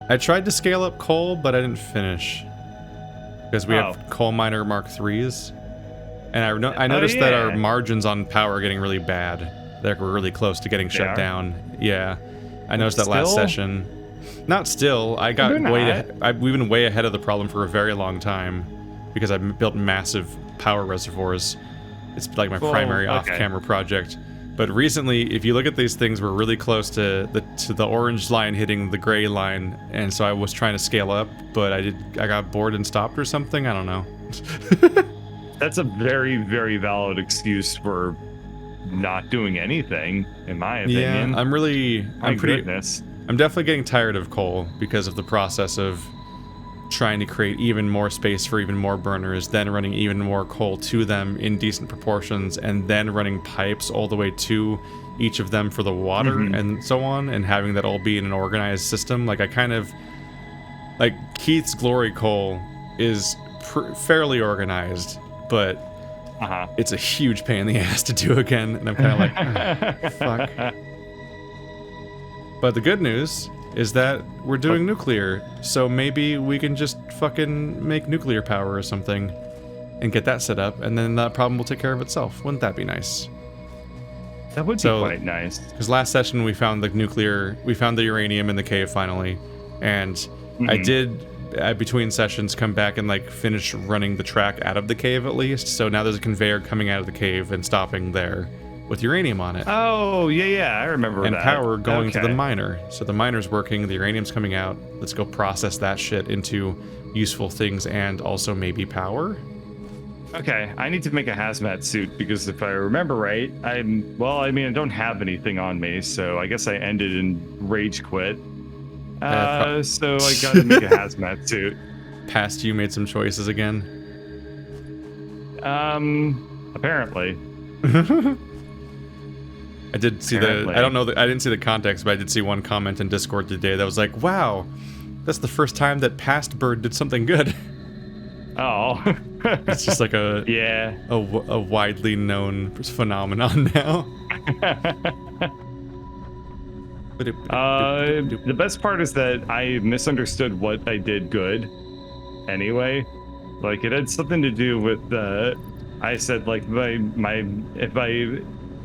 I tried to scale up coal, but I didn't finish. Because we have coal miner Mark IIIs. And I noticed that our margins on power are getting really bad. They're really close to getting shut down. Yeah. I noticed that last session. Not still. I got we've been way ahead of the problem for a very long time. Because I've built massive power reservoirs. It's like my primary off-camera project. But recently, if you look at these things, we're really close to the orange line hitting the gray line, and so I was trying to scale up, but I got bored and stopped or something. I don't know. That's a very, very valid excuse for not doing anything, in my opinion. Yeah, I'm definitely getting tired of coal because of the process of trying to create even more space for even more burners, then running even more coal to them in decent proportions, and then running pipes all the way to each of them for the water and so on, and having that all be in an organized system. Like, I kind of... Like, Keith's Glory Coal is fairly organized, but it's a huge pain in the ass to do again, and I'm kind of like, fuck. But the good news is that we're doing nuclear, so maybe we can just fucking make nuclear power or something and get that set up, and then that problem will take care of itself. Wouldn't that be nice? That would be quite nice. Because last session we found the uranium in the cave finally, and I did, between sessions, come back and like finish running the track out of the cave at least, so now there's a conveyor coming out of the cave and stopping there with uranium on it. Oh, yeah, I remember that. And power going to the miner. So the miner's working, the uranium's coming out. Let's go process that shit into useful things and also maybe power. Okay, I need to make a hazmat suit because if I remember right, I don't have anything on me, so I guess I ended in rage quit. So I gotta make a hazmat suit. Past you made some choices again? Apparently. I did see I didn't see the context, but I did see one comment in Discord today that was like, wow, that's the first time that Past Bird did something good. Oh. It's just like a widely known phenomenon now. The best part is that I misunderstood what I did good anyway. Like, it had something to do with I said, like, if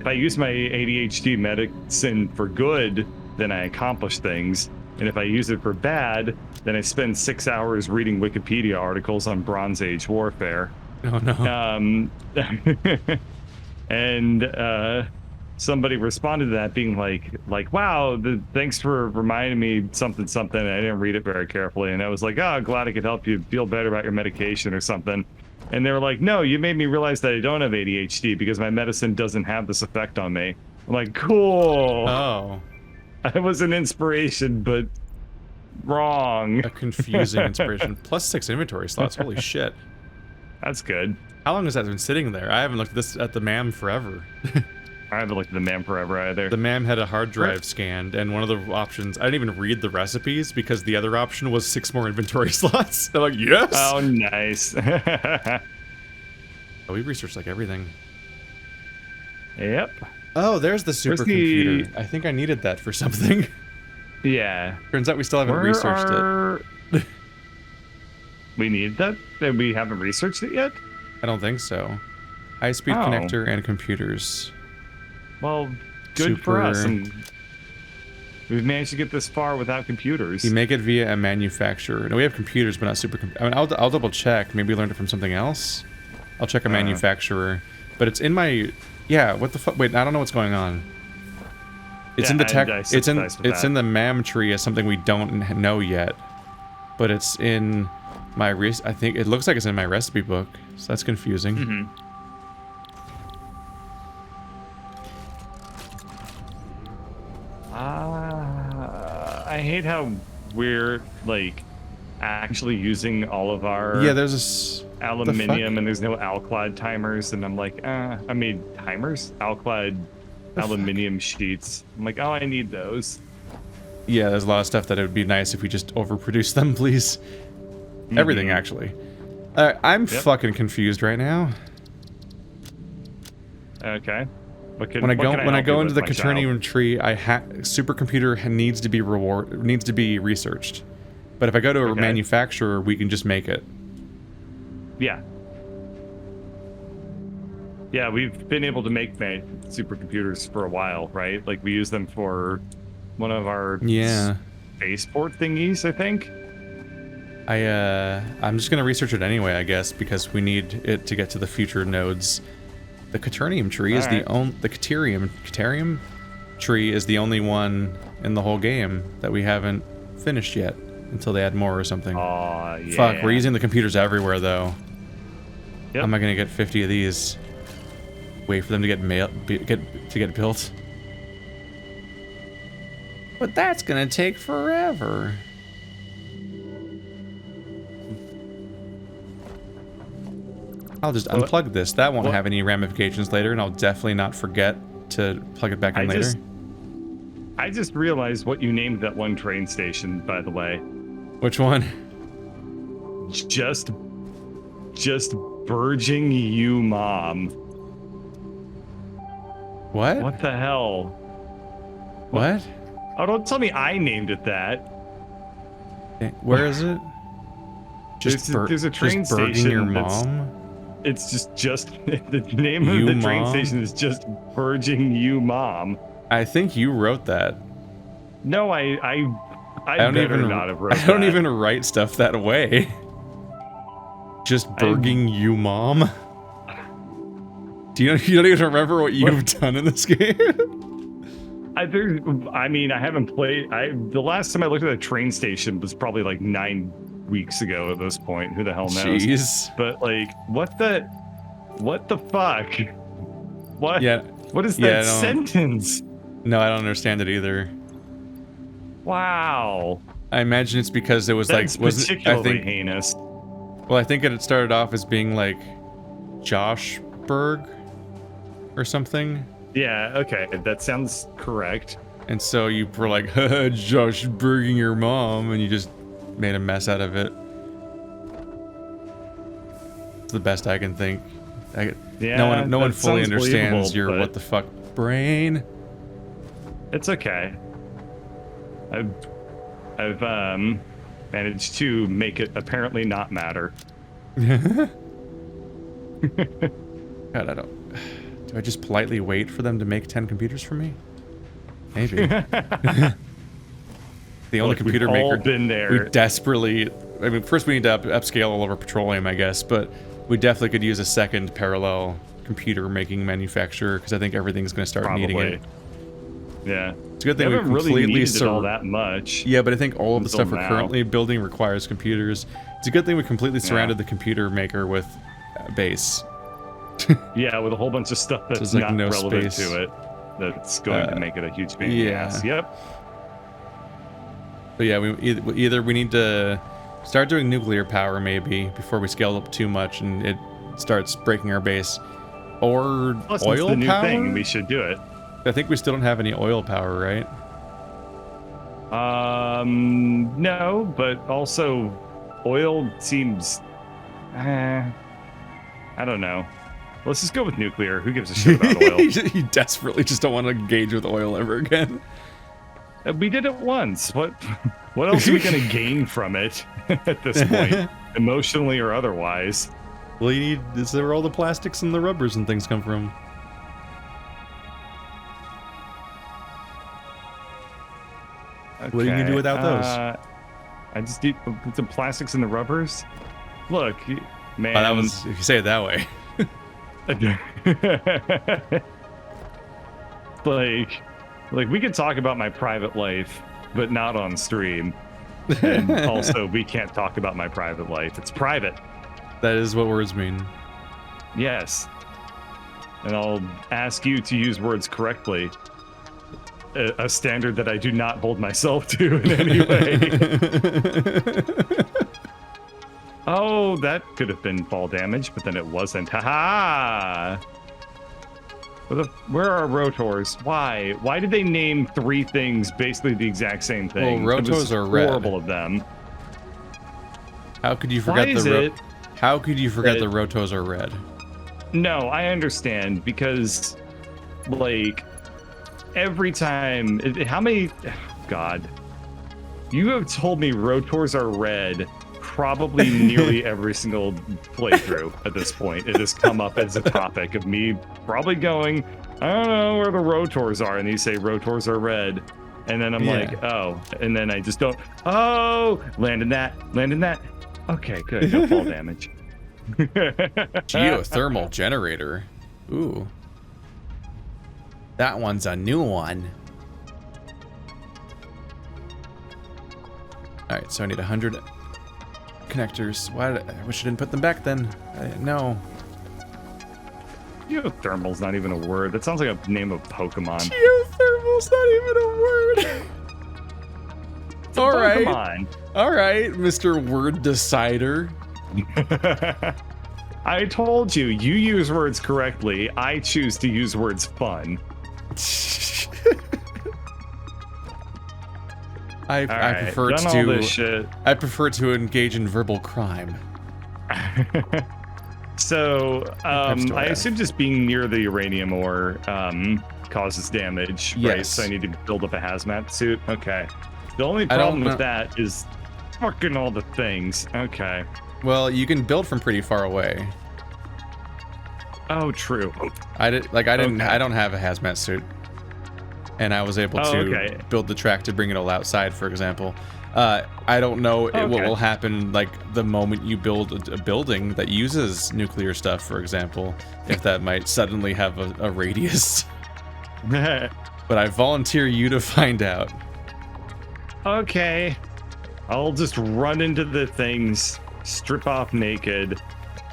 I use my ADHD medicine for good, then I accomplish things. And if I use it for bad, then I spend 6 hours reading Wikipedia articles on Bronze Age warfare. Oh, no. And somebody responded to that being like, wow, thanks for reminding me something. I didn't read it very carefully. And I was like, oh, glad I could help you feel better about your medication or something. And they were like, no, you made me realize that I don't have ADHD because my medicine doesn't have this effect on me. I'm like, cool. Oh. I was an inspiration, but wrong. A confusing inspiration. Plus 6 inventory slots. Holy shit. That's good. How long has that been sitting there? I haven't looked at the MAM forever. I haven't looked at the MAM forever either. The MAM had a hard drive scanned, and one of the options, I didn't even read the recipes because the other option was 6 more inventory slots. I'm like, yes! Oh, nice. Oh, we researched like everything. Yep. Oh, there's the supercomputer. I think I needed that for something. Yeah. Turns out we still haven't researched it. We need that? We haven't researched it yet? I don't think so. High-speed connector and computers. Well, good for us. And we've managed to get this far without computers. You make it via a manufacturer. No, we have computers, but not supercomputers. I mean, I'll double check. Maybe we learned it from something else. I'll check a manufacturer. But it's in my... Yeah, what the fuck? Wait, I don't know what's going on. It's in the tech... It's in the MAM tree as something we don't know yet. But it's in my... I think it looks like it's in my recipe book. So that's confusing. Mm-hmm. I hate how we're, like, actually using all of our there's aluminium and there's no alclad timers, and I'm like, I made timers? Alclad aluminium sheets. I'm like, oh, I need those. Yeah, there's a lot of stuff that it would be nice if we just overproduce them, please. Everything, actually. I'm fucking confused right now. Okay. When I go into the quaternium tree, supercomputer needs to be researched. But if I go to a Okay. manufacturer, we can just make it. Yeah. Yeah, we've been able to make supercomputers for a while, right? Like we use them for one of our spaceport thingies, I think. I'm just gonna research it anyway, I guess, because we need it to get to the future nodes. The Quaternium tree is the only. The Quaternium tree is the only one in the whole game that we haven't finished yet, until they add more or something. Oh yeah. Fuck, we're using the computers everywhere though. Yep. How am I gonna get 50 of these? Wait for them to get built. But that's gonna take forever. I'll just unplug this. That won't have any ramifications later, and I'll definitely not forget to plug it back in later. I just realized what you named that one train station, by the way. Which one? Just Burging You Mom. What? What the hell? What? Oh, don't tell me I named it that. Where is it? There's a train Burging station. Your Mom? It's just the name of the train station is just Burging You Mom. I think you wrote that. No, I don't better even not have wrote I don't that. even write stuff that way. Just Burging You Mom. You don't even remember what you've done in this game? I haven't played. The last time I looked at a train station was probably like 9 weeks ago at this point. Who the hell knows? Jeez. But like, what the fuck? What? Yeah. What is that sentence? No, I don't understand it either. Wow. I imagine it's because it was That's wasn't particularly heinous. Well, I think it started off as being like Joshburg or something. Yeah, okay, that sounds correct. And so you were like, Josh Burging Your Mom, and you just made a mess out of it. It's the best I can think. No one fully understands your what the fuck brain. It's okay. I've managed to make it apparently not matter. God, do I just politely wait for them to make 10 computers for me? Maybe. The only computer we've maker. All been there. We desperately. I mean, first we need to upscale all of our petroleum, I guess, but we definitely could use a second parallel computer making manufacturer because I think everything's going to start needing it. Yeah. It's a good thing we really completely needed it all that much. Yeah, but I think all of the stuff now. we're currently building requires computers. It's a good thing we completely surrounded the computer maker with base. Yeah, with a whole bunch of stuff that's like not no relevant space. to it. That's going to make it a huge pain in the ass. Yep. But yeah, we either we need to start doing nuclear power maybe before we scale up too much and it starts breaking our base, or Plus, oil it's the new power. thing. We should do it. I think we still don't have any oil power, right? No, but also oil seems. I don't know. Let's just go with nuclear. Who gives a shit about oil? You desperately just don't want to engage with oil ever again. We did it once. What else are we going to gain from it at this point, emotionally or otherwise? Well, is where all the plastics and the rubbers and things come from. Okay. What are you gonna do without those? I just need the plastics and the rubbers. Look, man. Oh, that was, if you say it that way. like we could talk about my private life, but not on stream. And also, we can't talk about my private life. It's private. That is what words mean. Yes. And I'll ask you to use words correctly. A standard that I do not hold myself to in any way. Oh, that could have been fall damage, but then it wasn't. Haha! Where are rotors? Why? Why did they name 3 things basically the exact same thing? Well, rotors are red. Horrible of them. How could you forget How could you forget the rotos are red? No, I understand because, like, every time, how many? God, You have told me rotors are red probably nearly every single playthrough at this point. It has come up as a topic of me probably going, I don't know where the rotors are, and you say rotors are red. And then I'm like, oh, and then I just don't, oh, land in that. Okay, good, no fall damage. Geothermal generator. Ooh. That one's a new one. Alright, so I need 100 connectors. Why I wish I didn't put them back then. No. Geothermal's not even a word. That sounds like a name of Pokemon. Geothermal's not even a word. Alright. Alright, Mr. Word Decider. I told you, you use words correctly. I choose to use words fun. I prefer to engage in verbal crime. So, I assume just being near the uranium ore causes damage, right? Yes. So I need to build up a hazmat suit. Okay. The only problem with that is fucking all the things. Okay. Well, you can build from pretty far away. Oh, true. I don't have a hazmat suit, and I was able to build the track to bring it all outside, for example. I don't know what will happen like the moment you build a building that uses nuclear stuff, for example, if that might suddenly have a radius. But I volunteer you to find out. Okay. I'll just run into the things, strip off naked,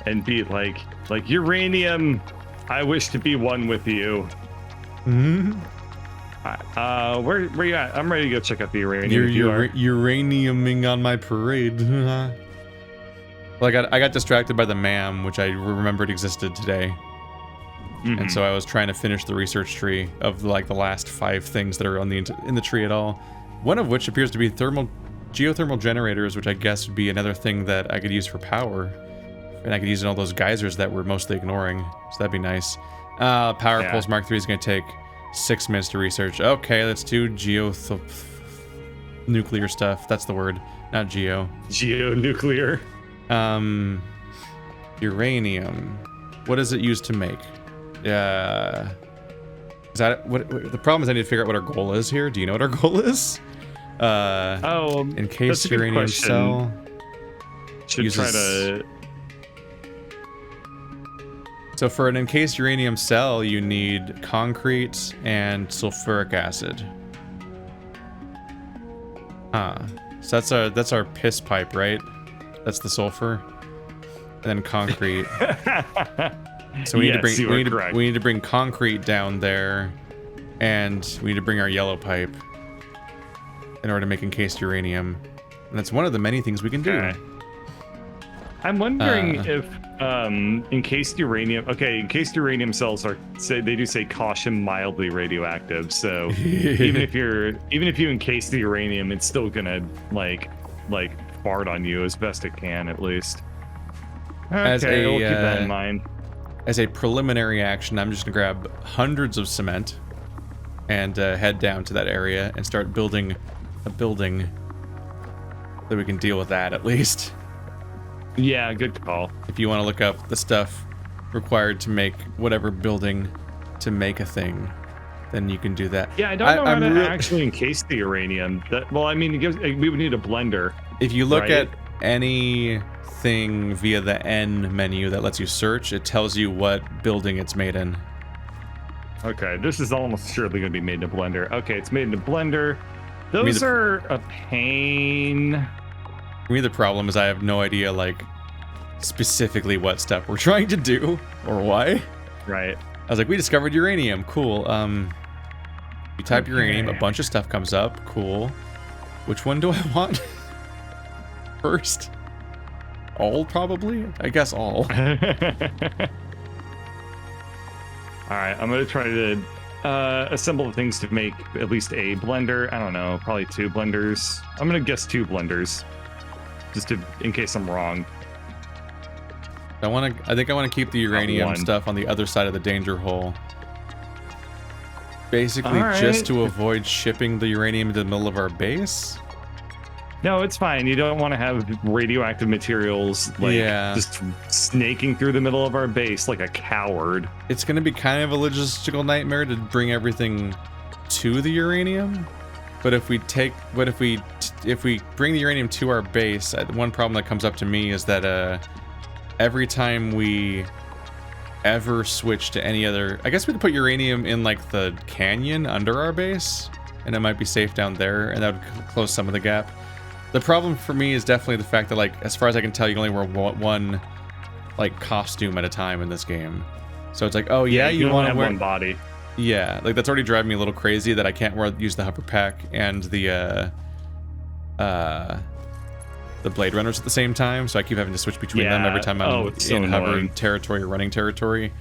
and be like uranium, I wish to be one with you. Mm-hmm. Where you at? I'm ready to go check out the uranium. You're uraniuming on my parade. Well, I got distracted by the MAM, which I remembered existed today. Mm-hmm. And so I was trying to finish the research tree of like the last 5 things that are on in the tree at all. One of which appears to be geothermal generators, which I guess would be another thing that I could use for power. And I could use in all those geysers that we're mostly ignoring. So that'd be nice. Power Pulse Mark III is going to take 6 minutes to research. Okay, let's do nuclear stuff. That's the word, not geo. Geonuclear. Uranium. What is it used to make? Is that what the problem is? I need to figure out what our goal is here. Do you know what our goal is? Encased uranium cell. Should try to. So for an encased uranium cell, you need concrete and sulfuric acid. So that's our piss pipe, right? That's the sulfur, and then concrete. So we need to bring concrete down there, and we need to bring our yellow pipe in order to make encased uranium. And that's one of the many things we can do. I'm wondering if encased uranium cells they do say caution mildly radioactive, so even if you encase the uranium, it's still gonna like fart on you as best it can, at least. Okay, we'll keep that in mind. As a preliminary action, I'm just gonna grab hundreds of cement and head down to that area and start building a building so we can deal with that at least. Yeah, good call. If you want to look up the stuff required to make whatever building to make a thing, then you can do that. Yeah, I don't know how to actually encase the uranium. Well, I mean, we would need a blender. If you look at anything via the N menu that lets you search, it tells you what building it's made in. Okay, this is almost surely going to be made in a blender. Okay, it's made in a blender. Those are a pain. For me, the problem is I have no idea, like, specifically what step we're trying to do or why. Right. I was like, we discovered uranium. Cool. You type uranium, a bunch of stuff comes up. Cool. Which one do I want first? All, probably? I guess all. All right, I'm going to try to assemble the things to make at least a blender. I don't know, probably 2 blenders. I'm going to guess 2 blenders. Just in case I'm wrong. I think I want to keep the uranium stuff on the other side of the danger hole. Basically, just to avoid shipping the uranium into the middle of our base. No, it's fine. You don't want to have radioactive materials just snaking through the middle of our base like a coward. It's going to be kind of a logistical nightmare to bring everything to the uranium. But if we bring the uranium to our base, one problem that comes up to me is that every time we ever switch to any other, I guess we could put uranium in like the canyon under our base, and it might be safe down there, and that would close some of the gap. The problem for me is definitely the fact that, like, as far as I can tell, you can only wear one like costume at a time in this game. So it's like, oh yeah, you want to wear one body. Yeah, like that's already driving me a little crazy that I can't use the hoverpack and the Blade Runners at the same time. So I keep having to switch between them every time I'm in hover territory or running territory.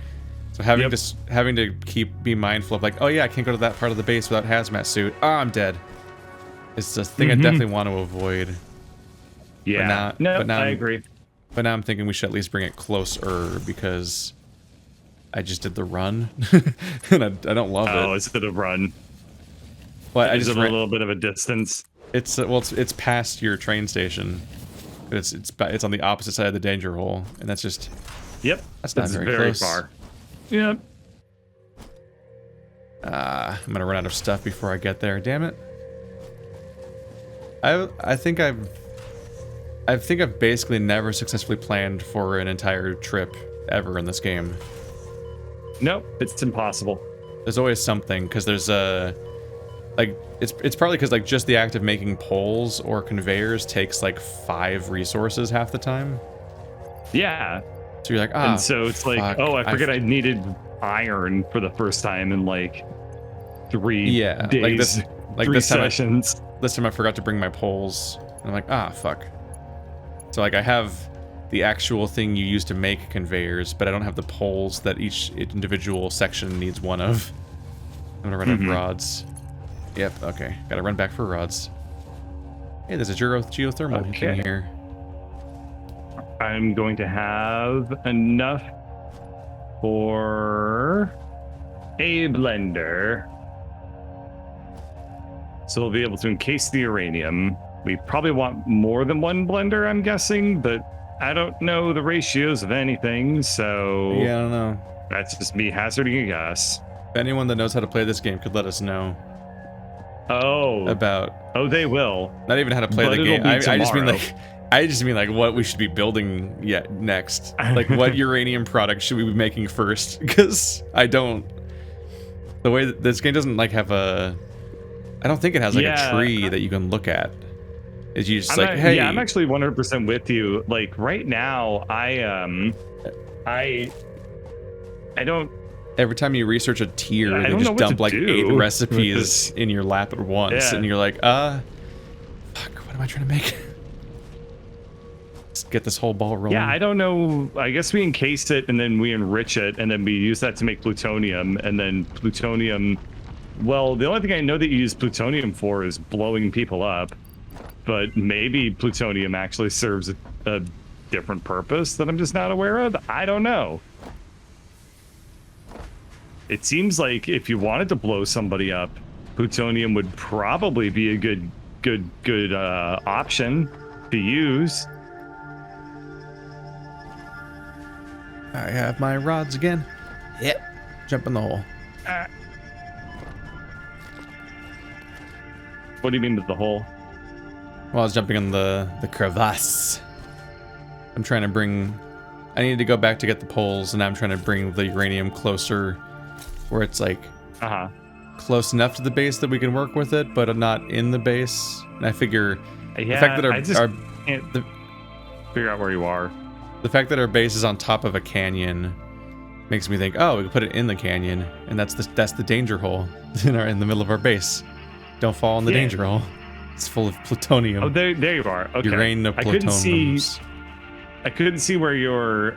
So having to be mindful of like, oh yeah, I can't go to that part of the base without hazmat suit. Oh, I'm dead. It's a thing I definitely want to avoid. Yeah, but now I agree. But now I'm thinking we should at least bring it closer because I just did the run, and I don't love it. Oh, is it a run? Well, is it a little bit of a distance? It's it's past your train station. It's on the opposite side of the danger hole, and that's just that's not very close. Far. Yep. I'm gonna run out of stuff before I get there. Damn it. I think I've basically never successfully planned for an entire trip ever in this game. Nope, it's impossible. There's always something, because there's like it's probably because like just the act of making poles or conveyors takes like 5 resources half the time. Yeah. So you're like, and so it's like, oh, I forget I needed iron for the first time in like 3 days, like this sessions. This time I forgot to bring my poles. And I'm like, fuck. So like I have the actual thing you use to make conveyors, but I don't have the poles that each individual section needs one of. I'm gonna run out of rods. Yep, okay. Gotta run back for rods. Hey, there's a geothermal thing here. I'm going to have enough for a blender. So we'll be able to encase the uranium. We probably want more than one blender, I'm guessing, but I don't know the ratios of anything, so... Yeah, I don't know. That's just me hazarding a guess. If anyone that knows how to play this game could let us know. Oh, they will. Not even how to play the game. I just mean like what we should be building next. Like what uranium product should we be making first? Because I don't. The way that this game doesn't like have a. I don't think it has like a tree that you can look at. Is you just hey. Yeah, I'm actually 100% with you. Like right now, I don't. Every time you research a tier, they just dump like 8 recipes in your lap at once, and you're like, fuck, what am I trying to make? Let's get this whole ball rolling. Yeah, I don't know. I guess we encase it, and then we enrich it, and then we use that to make plutonium, and then plutonium... Well, the only thing I know that you use plutonium for is blowing people up, but maybe plutonium actually serves a different purpose that I'm just not aware of. I don't know. It seems like if you wanted to blow somebody up, plutonium would probably be a good option to use. I have my rods again. Yep. Jump in the hole. What do you mean with the hole? Well, I was jumping in the crevasse. I'm trying to bring... I needed to go back to get the poles, and now I'm trying to bring the uranium closer, where it's like close enough to the base that we can work with it, but not in the base. And I figure the fact that I can't figure out where you are. The fact that our base is on top of a canyon makes me think, oh, we can put it in the canyon, and that's the danger hole in the middle of our base. Don't fall in the danger hole. It's full of plutonium. Oh, there you are. Okay. Uranium plutoniums. I couldn't see where your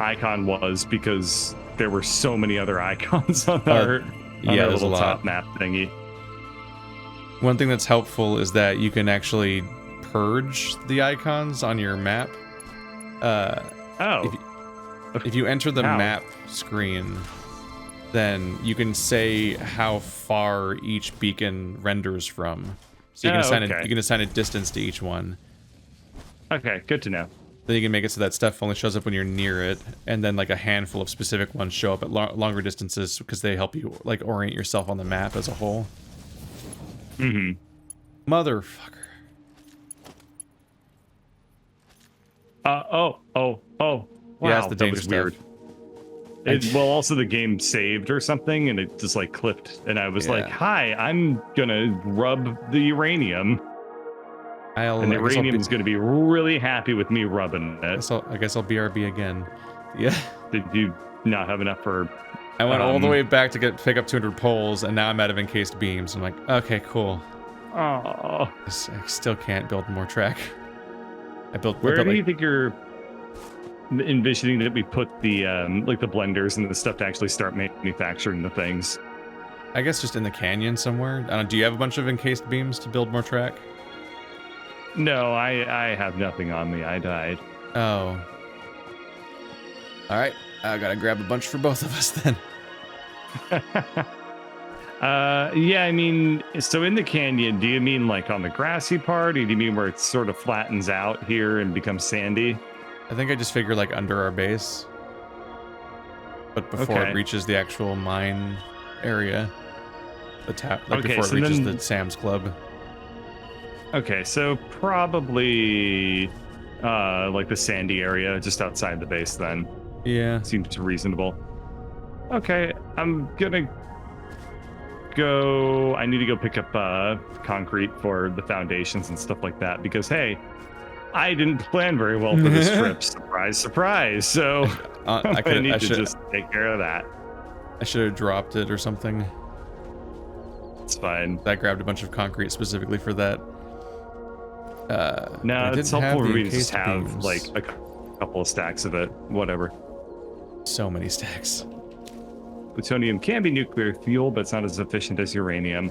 icon was because there were so many other icons on our little top map thingy. One thing that's helpful is that you can actually purge the icons on your map. If you enter the map screen, then you can say how far each beacon renders from. So you can assign okay. you can assign a distance to each one. Okay, good to know. Then you can make it so that stuff only shows up when you're near it, and then like a handful of specific ones show up at longer distances because they help you like orient yourself on the map as a whole. Motherfucker. Oh. Wow, yeah, it's the that was weird. Well, also the game saved or something, and it just like clipped, and I was like, "Hi, I'm gonna rub the uranium." And the uranium is going to be really happy with me rubbing it. I guess I'll BRB again. Yeah. Did you not have enough for... I went all the way back to pick up 200 poles, and now I'm out of encased beams. I'm like, okay, cool. Oh. I still can't build more track. Where do you think you're envisioning that we put the like the blenders and the stuff to actually start manufacturing the things? I guess just in the canyon somewhere. I don't know, do you have a bunch of encased beams to build more track? No, I have nothing on me. I died. Oh. Alright, I gotta grab a bunch for both of us then. Yeah, I mean, so in the canyon, do you mean like on the grassy part, or do you mean where it sort of flattens out here and becomes sandy? I think I just figure like under our base. But before it reaches the actual mine area. Before it reaches the Sam's Club. Okay, so probably like the sandy area just outside the base then. Yeah. Seems reasonable. Okay, I'm gonna go... I need to go pick up concrete for the foundations and stuff like that because, hey, I didn't plan very well for this trip. Surprise, surprise. So I need to just take care of that. I should have dropped it or something. It's fine. I grabbed a bunch of concrete specifically for that. No, it's helpful for me to just have beams. like a couple of stacks of it. Whatever. So many stacks. Plutonium can be nuclear fuel, but it's not as efficient as uranium.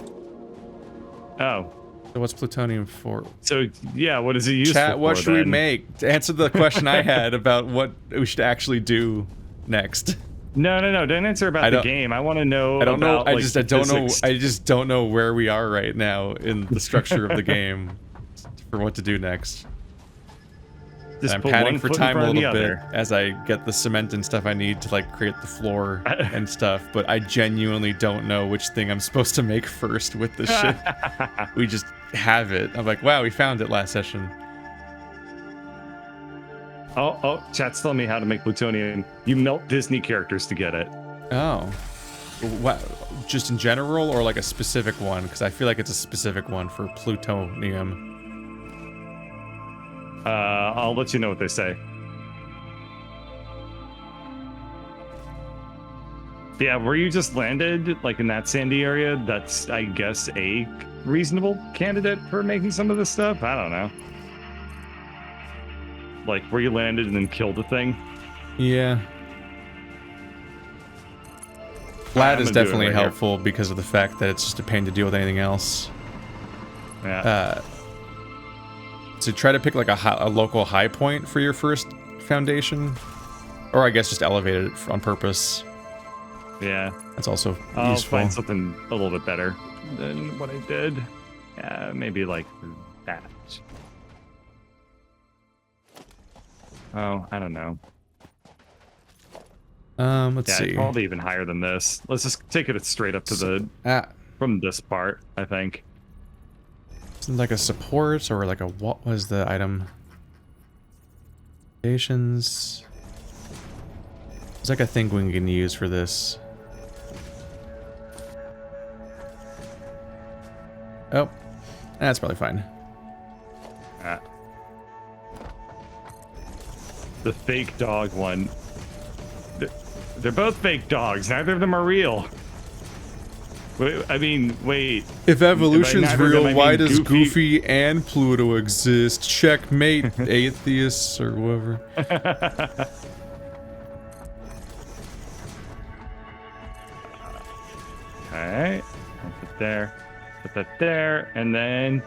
Oh. So what's plutonium for? So, yeah, what is it used for? Chat, what should we make? To answer the question I had about what we should actually do next. No. Don't answer about the game. I want to know. I don't know. I just don't know where we are right now in the structure of the game for what to do next. I'm padding for time a little bit as I get the cement and stuff I need to like create the floor and stuff, but I genuinely don't know which thing I'm supposed to make first with this shit. We just have it. I'm like, wow, we found it last session. Oh, chat's telling me how to make plutonium. You melt Disney characters to get it. Oh. What? Just in general or like a specific one? Because I feel like it's a specific one for plutonium. I'll let you know what they say. Yeah, where you just landed, like in that sandy area, that's, I guess, a reasonable candidate for making some of this stuff. I don't know. Like where you landed and then killed the thing. Yeah. Flat is definitely helpful because of the fact that it's just a pain to deal with anything else. Yeah. So try to pick like a local high point for your first foundation, or I guess just elevate it on purpose. Yeah, that's also useful. I'll find something a little bit better than what I did. Yeah, maybe like that. Oh, I don't know. Let's see. Probably even higher than this. Let's just take it straight up to the from this part, I think. Like a support or like a what was the item? Stations. It's like a thing we can use for this. Oh, that's probably fine. The fake dog one. They're both fake dogs. Neither of them are real. Wait. If evolution's real, why does Goofy and Pluto exist? Checkmate, atheists or whoever. Alright. I'll put there. Put that there. And then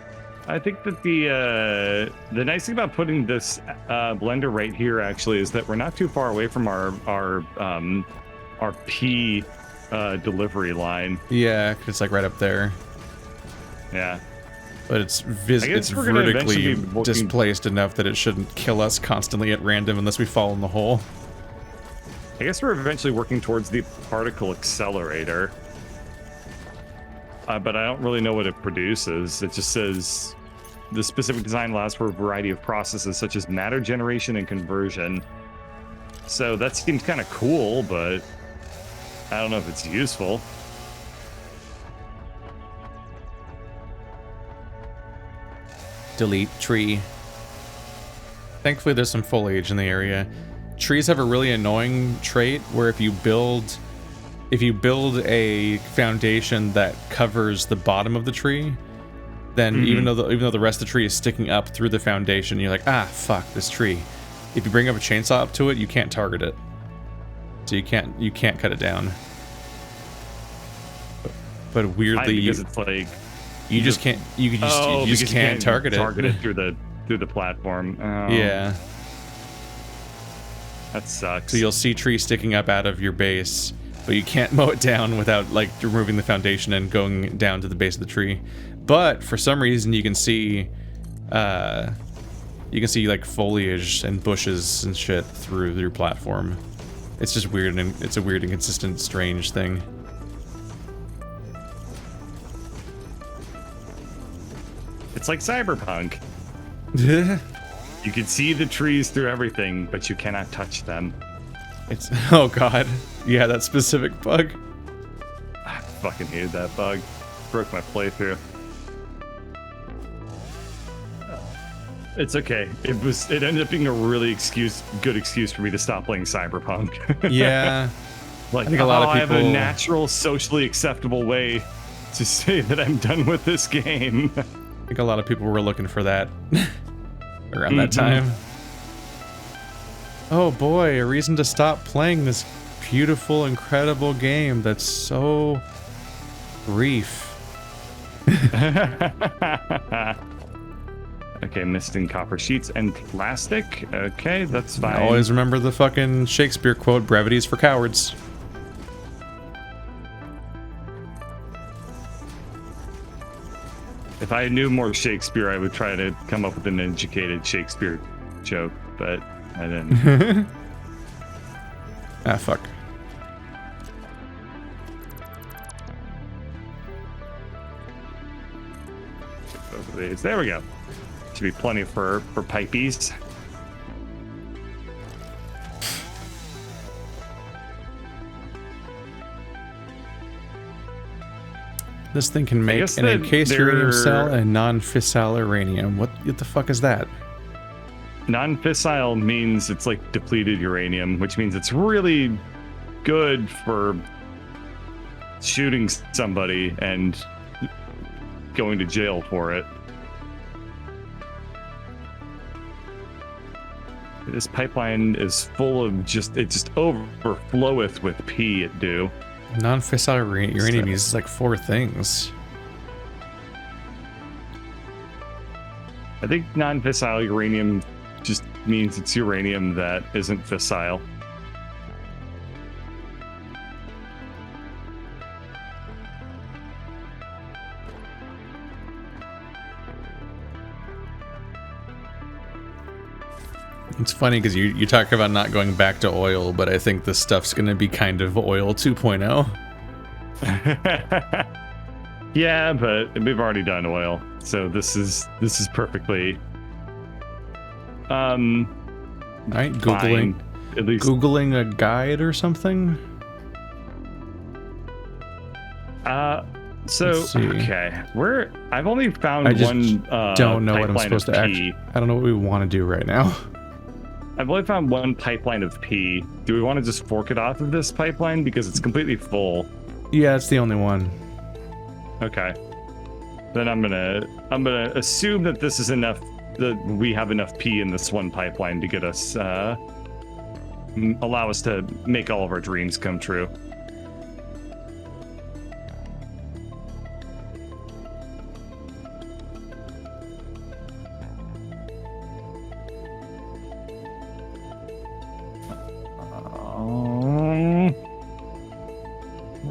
I think that the nice thing about putting this blender right here actually is that we're not too far away from our P delivery line. Yeah, 'cause it's like right up there. Yeah. But it's guess we're gonna eventually vertically be working- displaced enough that it shouldn't kill us constantly at random unless we fall in the hole. I guess we're eventually working towards the particle accelerator. But I don't really know what it produces. It just says the specific design allows for a variety of processes such as matter generation and conversion. So that seems kind of cool, but I don't know if it's useful. Delete tree. Thankfully, there's some foliage in the area. Trees have a really annoying trait where if you build a foundation that covers the bottom of the tree, then even though the rest of the tree is sticking up through the foundation, you're like, ah, fuck this tree. If you bring up a chainsaw up to it, you can't target it, so you can't cut it down. But weirdly, because it's like you just can't target it through the platform. Oh, yeah, that sucks. so you'll see trees sticking up out of your base, but you can't mow it down without like removing the foundation and going down to the base of the tree. But for some reason, you can see like foliage and bushes and shit through your platform. It's just weird, and it's a weird, inconsistent, strange thing. It's like Cyberpunk. You can see the trees through everything, but you cannot touch them. It's oh god, yeah, that specific bug. I fucking hated that bug. Broke my playthrough. It's okay. It ended up being a really good excuse for me to stop playing Cyberpunk. Yeah. Like, I think a lot of people I have a natural, socially acceptable way to say that I'm done with this game. I think a lot of people were looking for that around that time. Oh boy, a reason to stop playing this beautiful, incredible game that's so brief. Okay, mist and copper sheets and plastic. Okay, that's fine. I always remember the fucking Shakespeare quote, brevity's for cowards. If I knew more Shakespeare, I would try to come up with an educated Shakespeare joke, but I didn't. Ah, fuck. Both of these. There we go. Should be plenty for pipies. This thing can make an encased uranium cell and non-fissile uranium. What the fuck is that? Non-fissile means it's like depleted uranium, which means it's really good for shooting somebody and going to jail for it. This pipeline is full of it just overfloweth with pee, it do. Non-fissile uranium uses like 4 things. I think non-fissile uranium just means it's uranium that isn't fissile. It's funny because you talk about not going back to oil, but I think this stuff's going to be kind of oil 2.0. Yeah, but we've already done oil, so this is perfectly Alright, googling fine, at least. Googling a guide or something. So Let's see. okay, I've only found I just one. don't know what I'm pipeline supposed of to pee. actually. I don't know what we want to do right now. I've only found one pipeline of pee. Do we want to just fork it off of this pipeline because it's completely full? Yeah, it's the only one. Okay. Then I'm gonna assume that this is enough. That we have enough pee in this one pipeline to get us allow us to make all of our dreams come true.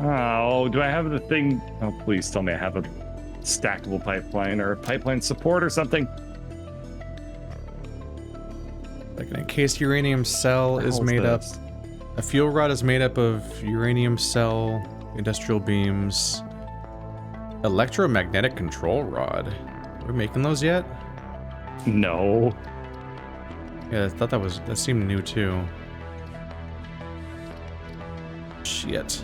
Oh, do I have the thing? Oh, please tell me I have a stackable pipeline or pipeline support or something. Like an encased uranium cell is made up. A fuel rod is made up of uranium cell, industrial beams, electromagnetic control rod. Are we making those yet? No. Yeah, I thought that seemed new too. Shit.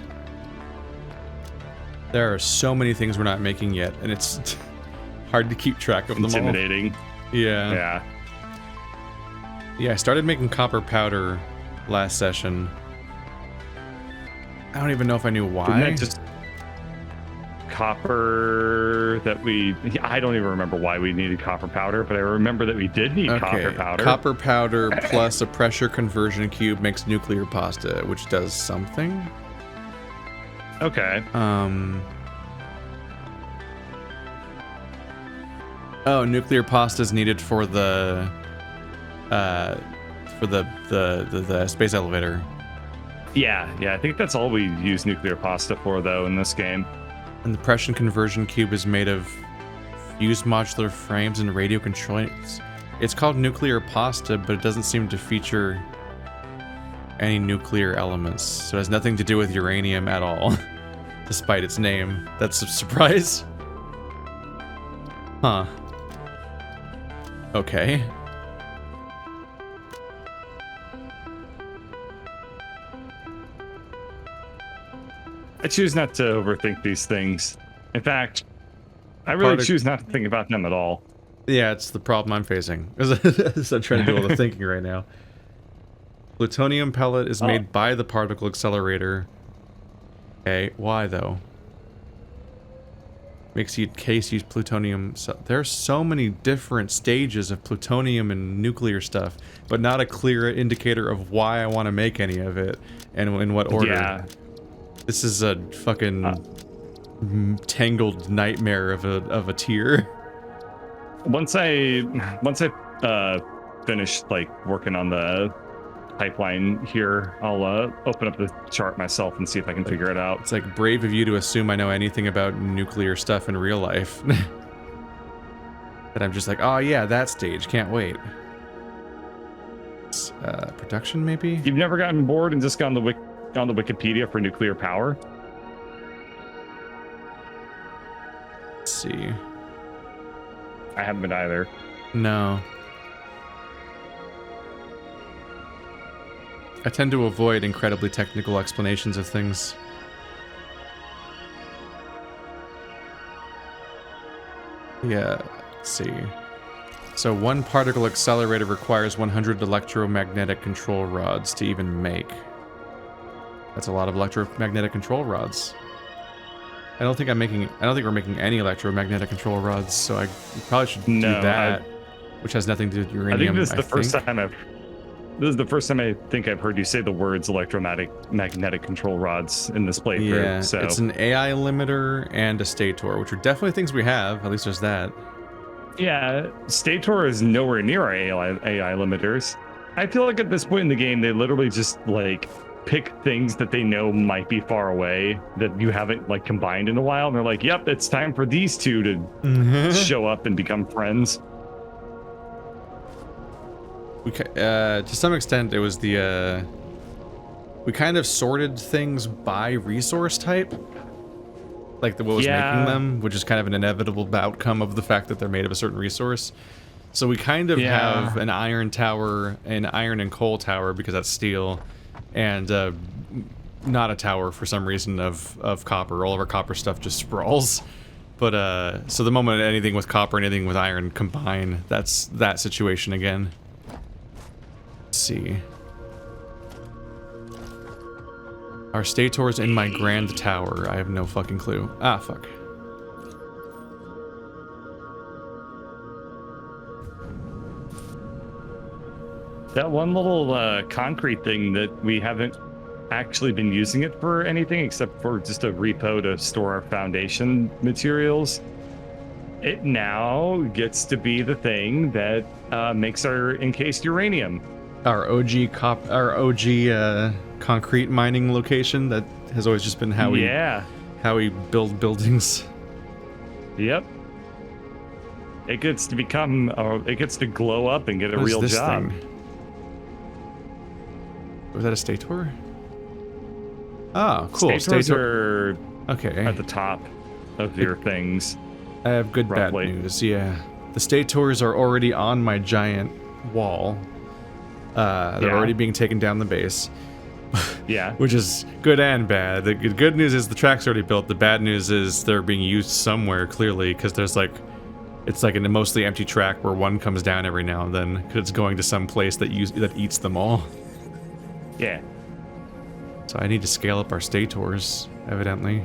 There are so many things we're not making yet, and it's hard to keep track of them all. Intimidating. Yeah. Yeah. Yeah, I started making copper powder last session. I don't even know if I knew why. Isn't that just copper that I don't even remember why we needed copper powder, but I remember that we did need copper powder. Copper powder plus a pressure conversion cube makes nuclear pasta, which does something. Okay. Oh, nuclear pasta is needed for the space elevator. Yeah, I think that's all we use nuclear pasta for, though, in this game. And the pressure conversion cube is made of fused modular frames and radio control. It's called nuclear pasta, but it doesn't seem to feature any nuclear elements, so it has nothing to do with uranium at all, despite its name. That's a surprise. Huh. Okay. I choose not to overthink these things. In fact, I really choose not to think about them at all. Yeah, it's the problem I'm facing. I'm trying to do all the thinking right now. Plutonium pellet is made by the particle accelerator. Okay, why though? Makes you case use plutonium. So there's so many different stages of plutonium and nuclear stuff, but not a clear indicator of why I want to make any of it and in what order. Yeah. This is a fucking tangled nightmare of a tier. Once I finish like working on the pipeline here, I'll open up the chart myself and see if I can figure it out. It's like brave of you to assume I know anything about nuclear stuff in real life. That I'm just like, oh yeah, that stage, can't wait. Production maybe? You've never gotten bored and just gone on the Wikipedia for nuclear power? Let's see. I haven't been either. No. I tend to avoid incredibly technical explanations of things. Yeah, let's see. So one particle accelerator requires 100 electromagnetic control rods to even make. That's a lot of electromagnetic control rods. I don't think we're making any electromagnetic control rods, so I probably should do that, which has nothing to do with uranium. I think this is the first time I think I've heard you say the words electromagnetic control rods in this playthrough. Yeah, so it's an AI limiter and a stator, which are definitely things we have. At least there's that. Yeah, stator is nowhere near our AI limiters. I feel like at this point in the game, they literally just like pick things that they know might be far away that you haven't like combined in a while, and they're like, "Yep, it's time for these two to show up and become friends." To some extent, it was the we kind of sorted things by resource type, like what was making them, which is kind of an inevitable outcome of the fact that they're made of a certain resource. So we kind of have an iron tower, an iron and coal tower because that's steel, and not a tower for some reason of copper. All of our copper stuff just sprawls. But so the moment anything with copper and anything with iron combine, that's that situation again. Let's see. Our stator's in my grand tower. I have no fucking clue. Ah, fuck. That one little concrete thing that we haven't actually been using it for anything except for just a repo to store our foundation materials. It now gets to be the thing that makes our encased uranium. Our OG concrete mining location that has always just been how we build buildings. Yep. It gets to become, it gets to glow up and get a What is real this job. thing? Was that a stator? Oh, cool. Stators are okay. at the top of your things. I have good roughly. bad news. Yeah, the stators are already on my giant wall. They're already being taken down the base. Yeah. Which is good and bad. The good news is the track's already built. The bad news is they're being used somewhere, clearly, because there's like... It's like a mostly empty track where one comes down every now and then, because it's going to some place that eats them all. Yeah. So I need to scale up our stators, evidently.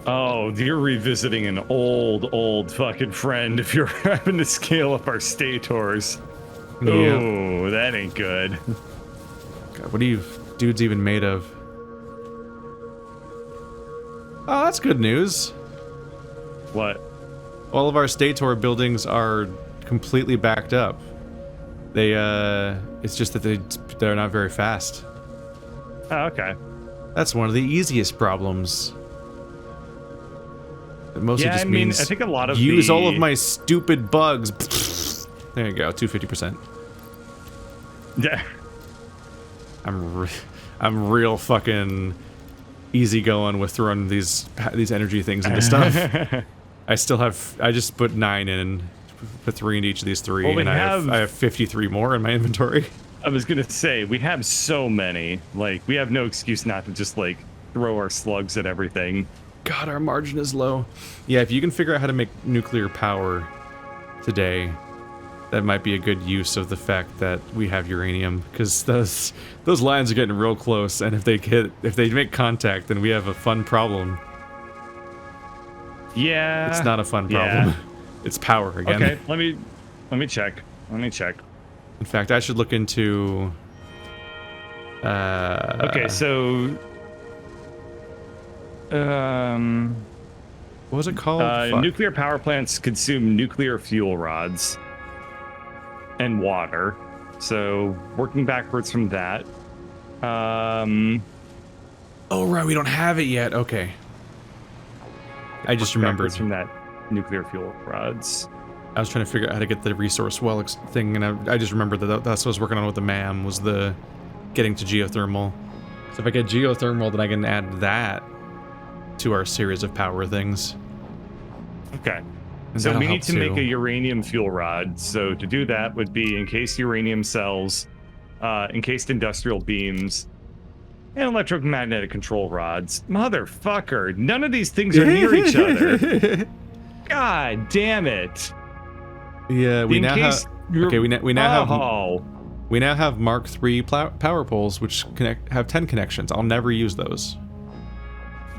Oh, you're revisiting an old fucking friend if you're having to scale up our stators. Yeah. Oh, that ain't good. God, what are you dudes even made of? Oh, that's good news. What? All of our stator buildings are completely backed up. They, it's just that they're not very fast. Oh, okay. That's one of the easiest problems. It mostly just means I think a lot of use all of my stupid bugs. There you go, 250%. Yeah. I'm real fucking easy going with throwing these energy things into stuff. I just put 9 in, put 3 into each of these 3, and I have 53 more in my inventory. I was gonna say, we have so many. Like, we have no excuse not to just, like, throw our slugs at everything. God, our margin is low. Yeah, if you can figure out how to make nuclear power today, that might be a good use of the fact that we have uranium, because those lines are getting real close, and if they make contact, then we have a fun problem. Yeah. It's not a fun problem. It's power again. Okay, let me check. Let me check. In fact, I should look into... okay, so... what was it called? Nuclear power plants consume nuclear fuel rods and water. So, working backwards from that. Oh, right, we don't have it yet. Okay. I just remembered. From that nuclear fuel rods. I was trying to figure out how to get the resource well thing, and I just remembered that that's what I was working on with the MAM, was the getting to geothermal. So if I get geothermal, then I can add that to our series of power things. Okay. And so we that'll need to help make a uranium fuel rod. So to do that would be encased uranium cells, encased industrial beams, and electromagnetic control rods. Motherfucker, none of these things are near each other. God damn it. Yeah, we now have... Okay, we now have... We now have Mark III power poles, which have 10 connections. I'll never use those.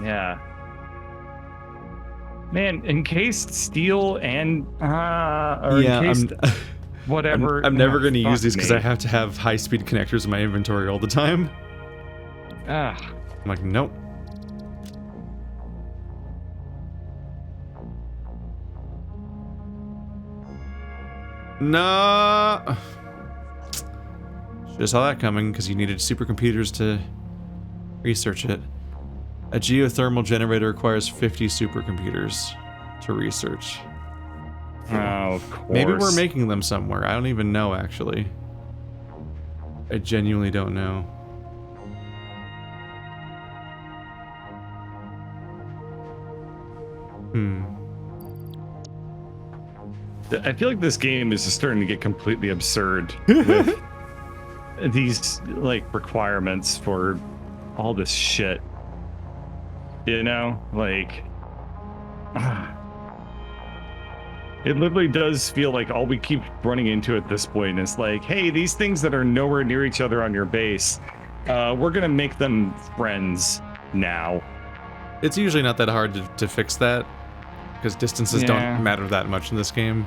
Yeah. Man, encased steel and encased whatever. I'm never going to use these because I have to have high-speed connectors in my inventory all the time. I'm like, nope. No. Should have saw that coming because you needed supercomputers to research it. A geothermal generator requires 50 supercomputers to research. Oh, of course. Maybe we're making them somewhere. I don't even know, actually. I genuinely don't know. I feel like this game is just starting to get completely absurd with these, like, requirements for all this shit. You know? Like... It literally does feel like all we keep running into at this point is like, hey, these things that are nowhere near each other on your base, we're gonna make them friends now. It's usually not that hard to fix that, because distances don't matter that much in this game.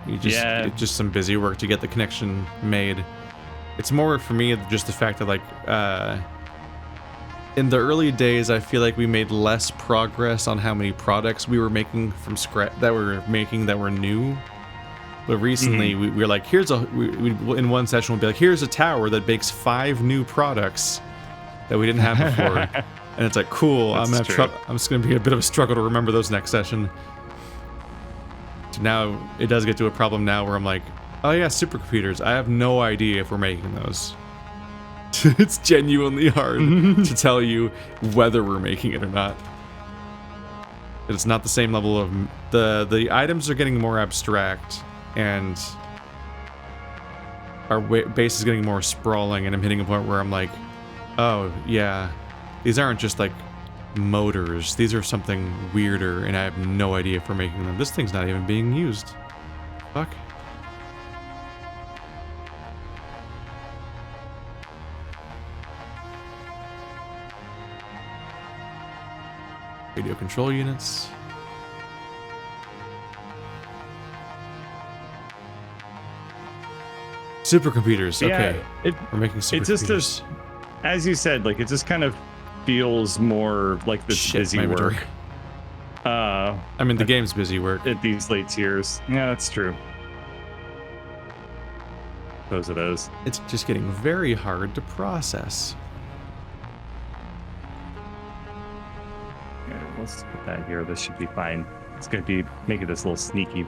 You just it's just some busy work to get the connection made. It's more for me just the fact that, like, in the early days, I feel like we made less progress on how many products we were making from scratch that were new. But recently, we were like, here's in one session we'll be like, here's a tower that makes 5 new products that we didn't have before. And it's like, cool, That's I'm just gonna be a bit of a struggle to remember those next session. So now it does get to a problem now where I'm like, oh yeah, supercomputers. I have no idea if we're making those. It's genuinely hard to tell you whether we're making it or not. It's not the same level of the items are getting more abstract, and our base is getting more sprawling, and I'm hitting a point where I'm like, oh yeah, these aren't just like motors. These are something weirder, and I have no idea if we're making them. This thing's not even being used. Fuck. Radio control units. Supercomputers. Okay. We're making supercomputers. As you said, like, it just kind of feels more like this busy work. I mean, the game's busy work. At these late tiers. Yeah, that's true. Suppose it is. It's just getting very hard to process. Let's put that here. This should be fine. It's going to be making this little sneaky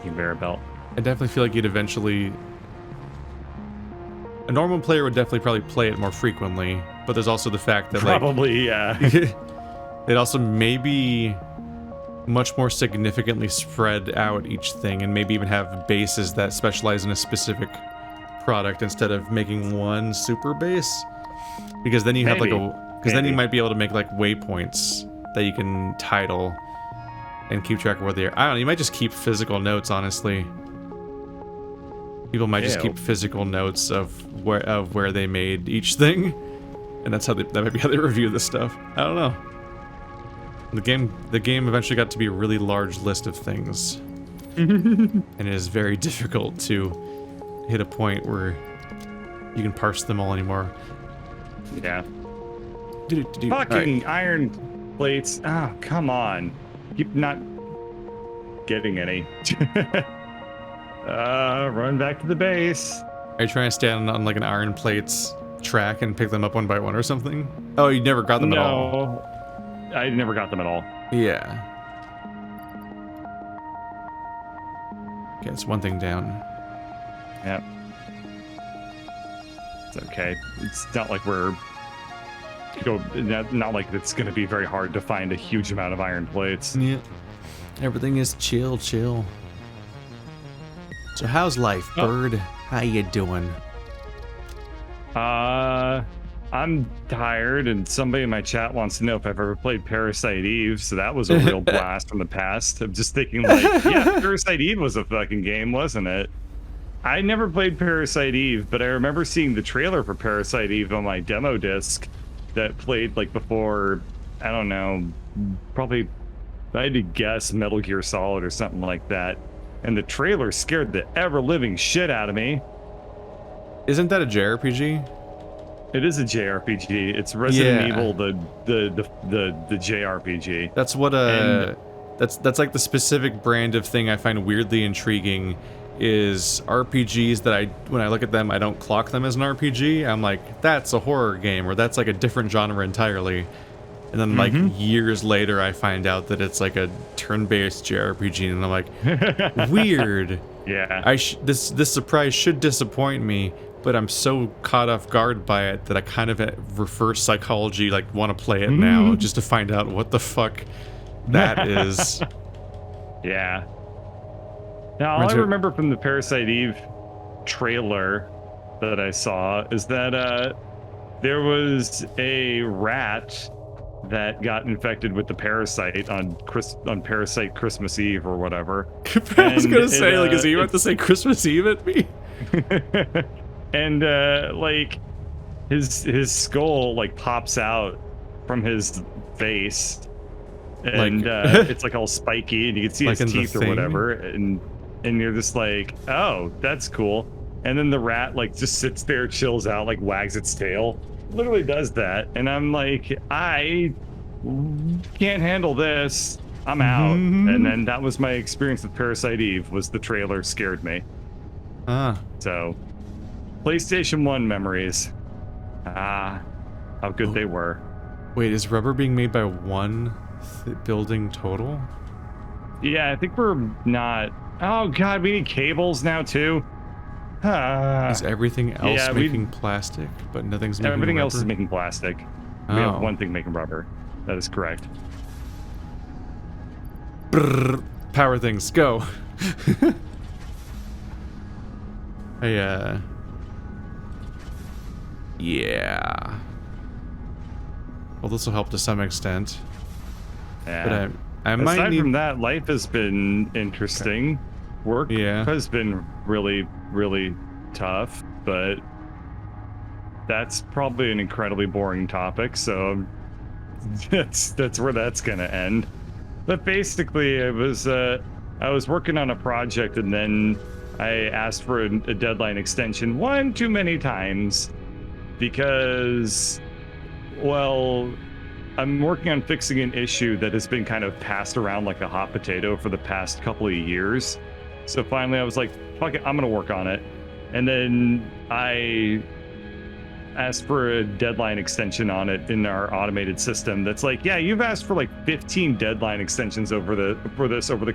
conveyor belt. I definitely feel like you'd eventually... A normal player would definitely probably play it more frequently, but there's also the fact that probably, yeah. It also may be much more significantly spread out each thing, and maybe even have bases that specialize in a specific product instead of making one super base. Because then you have like a... Because then you might be able to make like waypoints that you can title and keep track of where they are. I don't know, you might just keep physical notes, honestly. People might just keep physical notes of where they made each thing, and that might be how they review this stuff. I don't know. The game eventually got to be a really large list of things, and it is very difficult to hit a point where you can parse them all anymore. Yeah. Fucking iron plates. Oh, come on. Keep not getting any. Run back to the base. Are you trying to stand on like an iron plates track and pick them up one by one or something? Oh, you never got them at all? No, I never got them at all. Yeah. Okay, it's one thing down. Yep. It's okay. It's not like we're... Not like it's going to be very hard to find a huge amount of iron plates. Yeah. Everything is chill. So how's life, Bird? How you doing? I'm tired, and somebody in my chat wants to know if I've ever played Parasite Eve, so that was a real blast from the past. I'm just thinking like, yeah, Parasite Eve was a fucking game, wasn't it? I never played Parasite Eve, but I remember seeing the trailer for Parasite Eve on my demo disc that played like before, I don't know, probably, I had to guess Metal Gear Solid or something like that. And the trailer scared the ever-living shit out of me. Isn't that a JRPG? It is a JRPG. It's Resident Evil, the JRPG. That's what that's like the specific brand of thing I find weirdly intriguing is RPGs that when I look at them, I don't clock them as an RPG. I'm like, that's a horror game, or that's like a different genre entirely. And then like years later, I find out that it's like a turn-based JRPG, and I'm like, weird. Yeah. This surprise should disappoint me, but I'm so caught off guard by it that I kind of reverse psychology, like want to play it now just to find out what the fuck that is. Yeah. Now, all I remember from the Parasite Eve trailer that I saw is that there was a rat that got infected with the parasite on Parasite Christmas Eve or whatever. I was gonna say, like, is he about to say Christmas Eve at me? And like his skull like pops out from his face, and it's like all spiky, and you can see his teeth or whatever, and you're just like, oh, that's cool. And then the rat like just sits there, chills out, like wags its tail. Literally does that, and I'm like, I can't handle this. I'm out. And then that was my experience with Parasite Eve. Was the trailer scared me? So, PlayStation 1 memories. How good they were. Wait, is rubber being made by one building total? Yeah, I think we're not. Oh god, we need cables now too. Is everything else making plastic, but nothing's making everything rubber? else is making plastic. We have one thing making rubber. That is correct. Brrr, power things, go. Yeah. Well, this will help to some extent. Yeah. But I might Aside need... from that, life has been interesting. Okay. Work has been really, really tough, but that's probably an incredibly boring topic, so that's where that's gonna end. But basically, I was working on a project, and then I asked for a deadline extension one too many times because, well, I'm working on fixing an issue that has been kind of passed around like a hot potato for the past couple of years. So finally I was like, fuck it, I'm gonna work on it. And then I asked for a deadline extension on it in our automated system that's like, yeah, you've asked for like 15 deadline extensions over the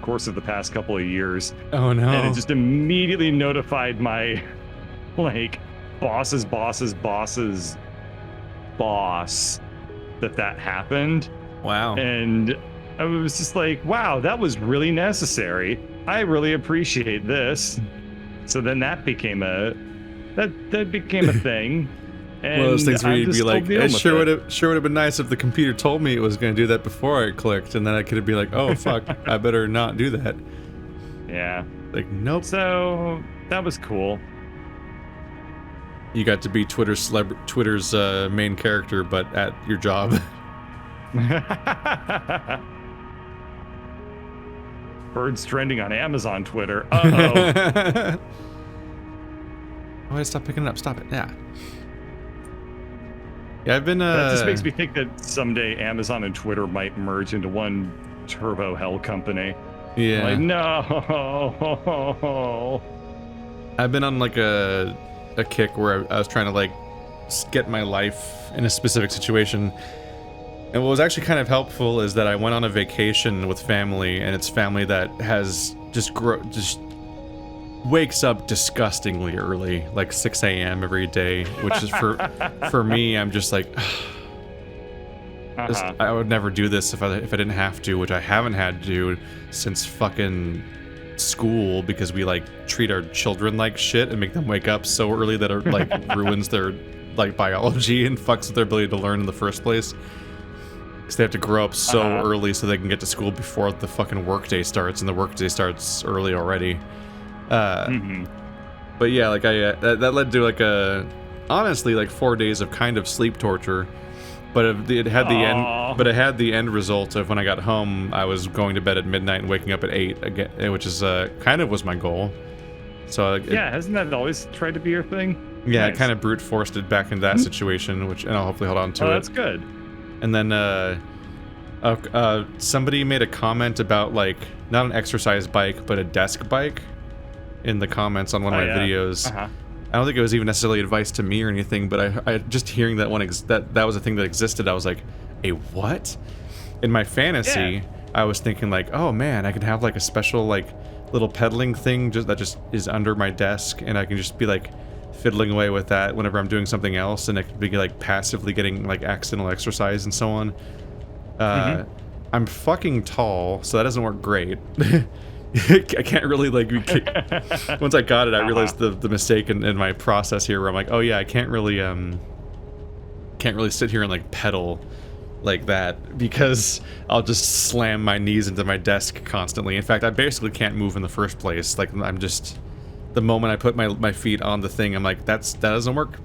course of the past couple of years. Oh no. And it just immediately notified my like boss's boss that happened. Wow. And I was just like, wow, that was really necessary. I really appreciate this. So then that became a thing. And one of those things where you'd be like, it sure would have been nice if the computer told me it was going to do that before I clicked, and then I could be like, oh fuck, I better not do that. Yeah. Like, nope. So that was cool. You got to be Twitter's main character, but at your job. Birds trending on Amazon Twitter. Uh-oh. Oh, stop picking it up. Stop it. Yeah. Yeah, I've been... That just makes me think that someday Amazon and Twitter might merge into one turbo hell company. Yeah. Like, no. I've been on like a kick where I was trying to like get my life in a specific situation. And what was actually kind of helpful is that I went on a vacation with family, and it's family that has just wakes up disgustingly early, like 6 a.m. every day, which is for me, I'm just like, I would never do this if I didn't have to, which I haven't had to do since fucking school, because we like treat our children like shit and make them wake up so early that it like ruins their like biology and fucks with their ability to learn in the first place. Because they have to grow up so early so they can get to school before the fucking workday starts, and the workday starts early already. But yeah, like that led to like honestly like 4 days of kind of sleep torture, but it had the end result of when I got home, I was going to bed at midnight and waking up at 8 again, which is kind of was my goal. So yeah, hasn't that always tried to be your thing? Yeah, nice. I kind of brute forced it back into that situation, and I'll hopefully hold on to it. That's good. And then somebody made a comment about like not an exercise bike but a desk bike in the comments on one of my videos. I don't think it was even necessarily advice to me or anything, but I just hearing that that was a thing that existed, I was like, a what? In my fantasy, I was thinking like, oh man, I could have like a special like little pedaling thing that just is under my desk, and I can just be like fiddling away with that whenever I'm doing something else, and I could be like passively getting like accidental exercise and so on. I'm fucking tall, so that doesn't work great. I can't really like once I got it, I realized the mistake in my process here, where I'm like, oh yeah, I can't really sit here and like pedal like that, because I'll just slam my knees into my desk constantly. In fact, I basically can't move in the first place. Like, I'm just, the moment I put my feet on the thing, I'm like, that doesn't work.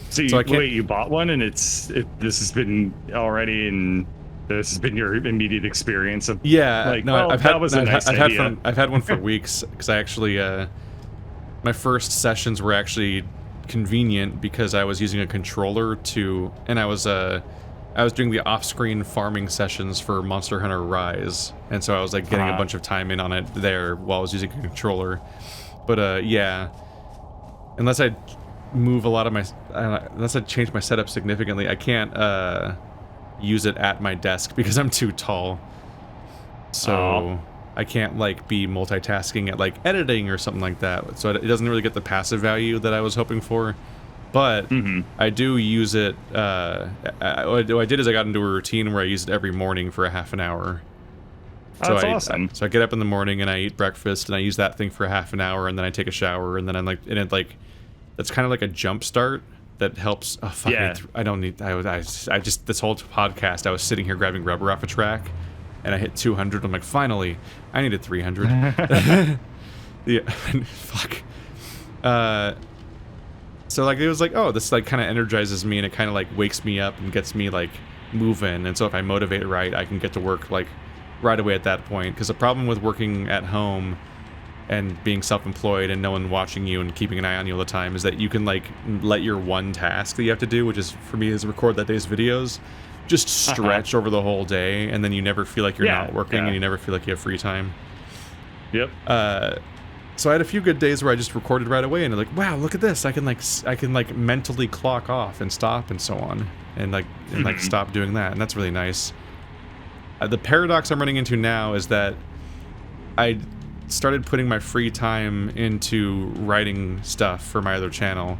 So wait, you bought one, and this has been already in. This has been your immediate experience of like, no, I've had one for weeks, because I actually my first sessions were actually convenient because I was using a controller and I was doing the off-screen farming sessions for Monster Hunter Rise, and so I was like getting a bunch of time in on it there while I was using a controller. But yeah, unless I move a lot of my, unless I change my setup significantly, I can't use it at my desk because I'm too tall. So I can't like be multitasking at like editing or something like that. So it doesn't really get the passive value that I was hoping for. But I do use it. What I did is I got into a routine where I use it every morning for a half an hour. So That's awesome. So I get up in the morning and I eat breakfast and I use that thing for a half an hour and then I take a shower and then I'm like, and it like, that's kind of like a jump start that helps. Oh fuck! Yeah. I don't need. I just this whole podcast I was sitting here grabbing rubber off a track, and I hit 200. I'm like, finally, I needed 300. Yeah, fuck. So like it was like, oh, this like kind of energizes me and it kind of like wakes me up and gets me like moving. And so if I motivate right, I can get to work like right away at that point. Because the problem with working at home and being self-employed and no one watching you and keeping an eye on you all the time is that you can like let your one task that you have to do, which is for me is record that day's videos, just stretch over the whole day, and then you never feel like you're not working and you never feel like you have free time. Yep. So I had a few good days where I just recorded right away and like, wow, look at this, I can like mentally clock off and stop and so on and like stop doing that, and that's really nice. The paradox I'm running into now is that I started putting my free time into writing stuff for my other channel,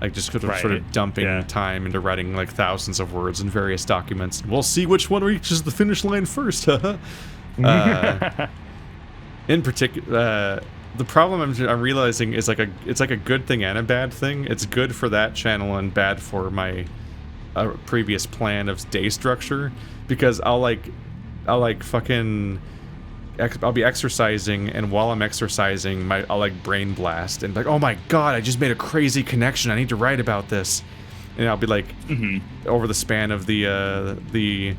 like just sort of dumping time into writing like thousands of words in various documents. We'll see which one reaches the finish line first. In particular, the problem I'm realizing is like it's like a good thing and a bad thing. It's good for that channel and bad for my previous plan of day structure, because I'll be exercising, and while I'm exercising, I'll like brain blast and like, oh my god, I just made a crazy connection, I need to write about this, and I'll be like, over the span of the thing,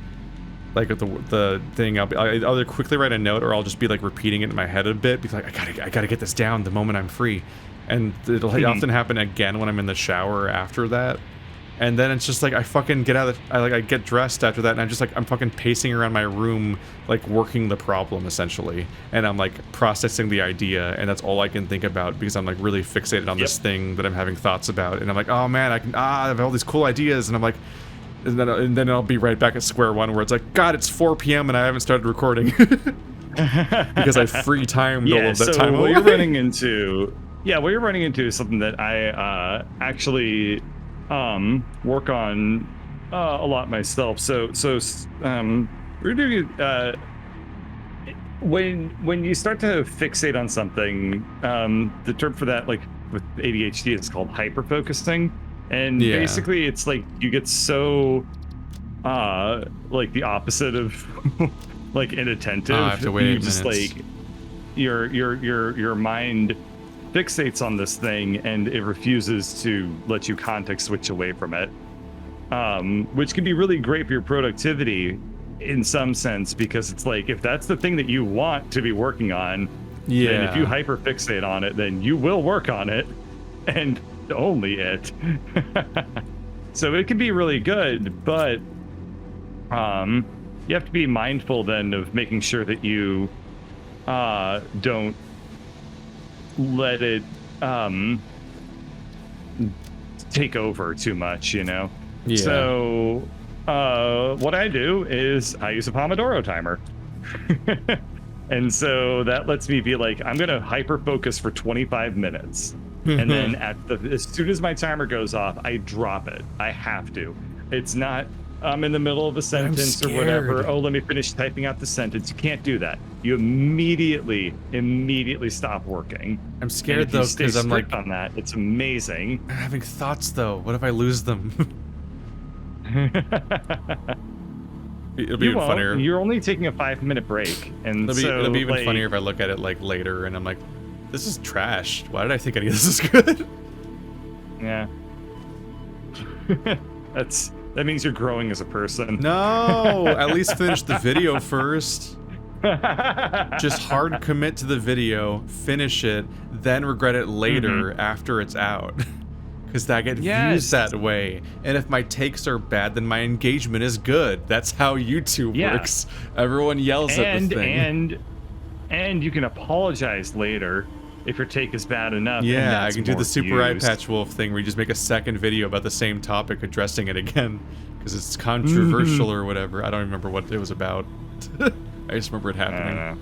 I'll either quickly write a note or I'll just be like repeating it in my head a bit, be like, I gotta get this down the moment I'm free, and it'll often happen again when I'm in the shower after that. And then it's just like I fucking get out of I get dressed after that, and I'm fucking pacing around my room, like working the problem essentially, and I'm like processing the idea, and that's all I can think about because I'm like really fixated on this thing that I'm having thoughts about, and I'm like, oh man, I have all these cool ideas, and I'm like, and then I'll be right back at square one where it's like, God, it's 4 p.m. and I haven't started recording because I free timed all of that time. What you're running into is something that I actually work on a lot myself. So we're doing when you start to fixate on something, the term for that, like with ADHD, is called hyperfocusing, and basically it's like you get so like the opposite of like inattentive. I have to wait 8 minutes. Like your mind fixates on this thing and it refuses to let you context switch away from it, which can be really great for your productivity in some sense, because it's like, if that's the thing that you want to be working on, then if you hyper fixate on it, then you will work on it, and only it. So it can be really good, but you have to be mindful then of making sure that you don't let it take over too much, you know? So what I do is I use a Pomodoro timer. And so that lets me be like, I'm gonna hyper focus for 25 minutes. And then as soon as my timer goes off, I drop it. I have to. It's not I'm in the middle of a sentence or whatever. Oh, let me finish typing out the sentence. You can't do that. You immediately stop working. I'm scared though, because I'm like on that. It's amazing. I'm having thoughts though. What if I lose them? It'll be even funnier. You're only taking a 5-minute break, and it'll be even funnier if I look at it like later and I'm like, this is trash. Why did I think any of this is good? Yeah. That means you're growing as a person. No, at least finish the video first. Just hard commit to the video, finish it, then regret it later after it's out. Because I get views that way. And if my takes are bad, then my engagement is good. That's how YouTube works. Everyone yells at the thing. And you can apologize later if your take is bad enough. and Yeah, I that's can do the more super eye views. patch wolf thing where you just make a second video about the same topic addressing it again because it's controversial or whatever. I don't remember what it was about. I just remember it I don't happening. know.